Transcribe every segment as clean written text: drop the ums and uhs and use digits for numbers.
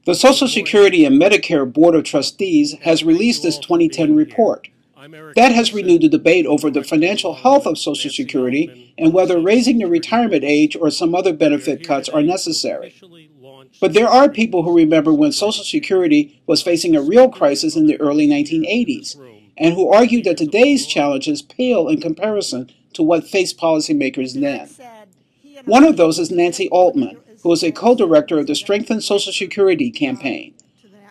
The Social Security and Medicare Board of Trustees has released its 2010 report. That has renewed the debate over the financial health of Social Security and whether raising the retirement age or some other benefit cuts are necessary. But there are people who remember when Social Security was facing a real crisis in the early 1980s, and who argue that today's challenges pale in comparison to what faced policymakers then. One of those is Nancy Altman, who is a co-director of the Strengthen Social Security campaign.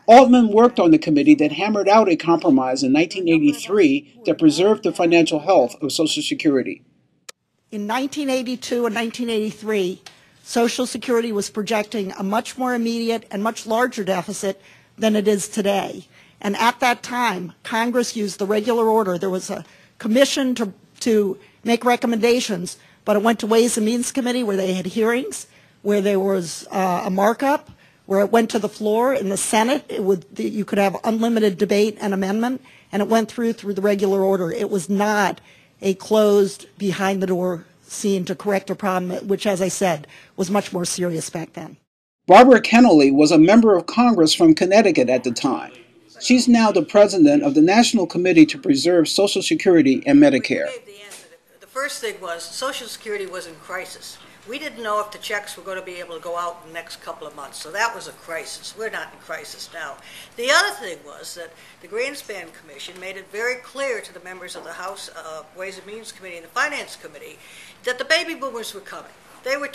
Altman worked on the committee that hammered out a compromise in 1983 that preserved the financial health of Social Security. In 1982 and 1983, Social Security was projecting a much more immediate and much larger deficit than it is today. And at that time, Congress used the regular order. There was a commission to make recommendations, but it went to Ways and Means Committee where they had hearings, where there was a markup, where it went to the floor in the Senate. You could have unlimited debate and amendment, and it went through the regular order. It was not a closed, behind-the-door scene to correct a problem, which, as I said, was much more serious back then. Barbara Kennelly was a member of Congress from Connecticut at the time. She's now the president of the National Committee to Preserve Social Security and Medicare. The first thing was Social Security was in crisis. We didn't know if the checks were going to be able to go out in the next couple of months, so that was a crisis. We're not in crisis now. The other thing was that the Greenspan Commission made it very clear to the members of the House Ways and Means Committee and the Finance Committee that the baby boomers were coming. They were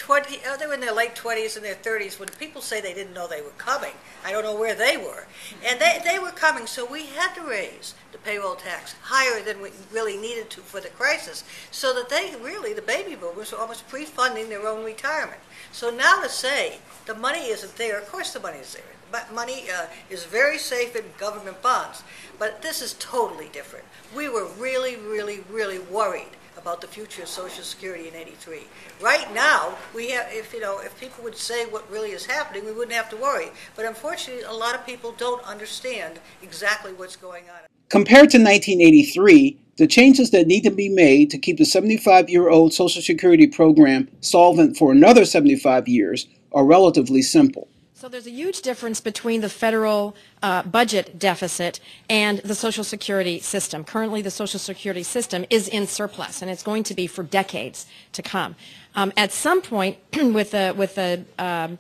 they were in their late 20s and their 30s. When people say they didn't know they were coming, I don't know where they were. And they were coming, so we had to raise the payroll tax higher than we really needed to for the crisis, so that the baby boomers were almost pre-funding their own retirement. So now to say the money isn't there, of course the money is there. But money is very safe in government bonds. But this is totally different. We were really, really, really worried about the future of Social Security in '83. Right now, we have, if people would say what really is happening, we wouldn't have to worry. But unfortunately, a lot of people don't understand exactly what's going on. Compared to 1983, the changes that need to be made to keep the 75-year-old Social Security program solvent for another 75 years are relatively simple. So there's a huge difference between the federal budget deficit and the Social Security system. Currently, the Social Security system is in surplus, and it's going to be for decades to come. At some point, with the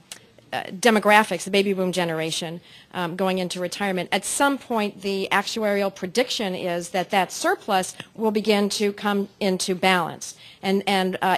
demographics, the baby boom generation going into retirement, at some point the actuarial prediction is that that surplus will begin to come into balance. And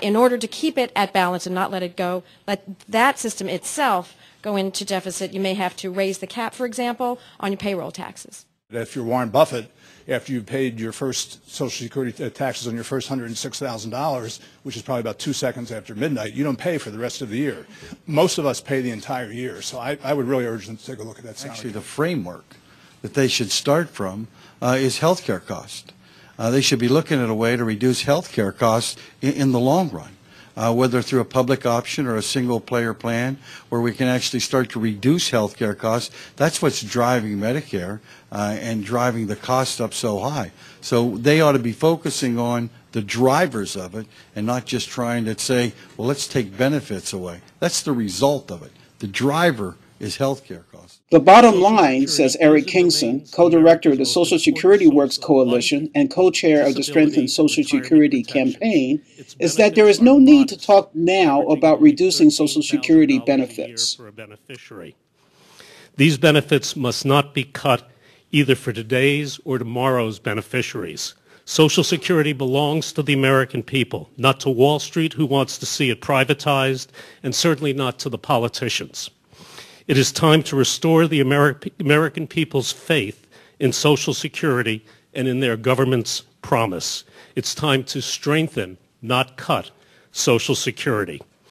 in order to keep it at balance and not let it go, let that system itself go into deficit, you may have to raise the cap, for example, on your payroll taxes. If you're Warren Buffett, after you've paid your first Social Security taxes on your first $106,000, which is probably about 2 seconds after midnight, you don't pay for the rest of the year. Most of us pay the entire year, so I would really urge them to take a look at that salary. Actually, the framework that they should start from is health care cost. They should be looking at a way to reduce health care costs in the long run. Whether through a public option or a single-player plan where we can actually start to reduce health care costs. That's what's driving Medicare and driving the cost up so high. So they ought to be focusing on the drivers of it and not just trying to say, well, let's take benefits away. That's the result of it. The driver is health care costs. The bottom line, says Eric Kingson, co-director of the Social Security Works Coalition and co-chair of the Strengthen Social Security campaign, is that there is no need to talk now about reducing Social Security benefits. These benefits must not be cut either for today's or tomorrow's beneficiaries. Social Security belongs to the American people, not to Wall Street, who wants to see it privatized, and certainly not to the politicians. It is time to restore the American people's faith in Social Security and in their government's promise. It's time to strengthen, not cut, Social Security.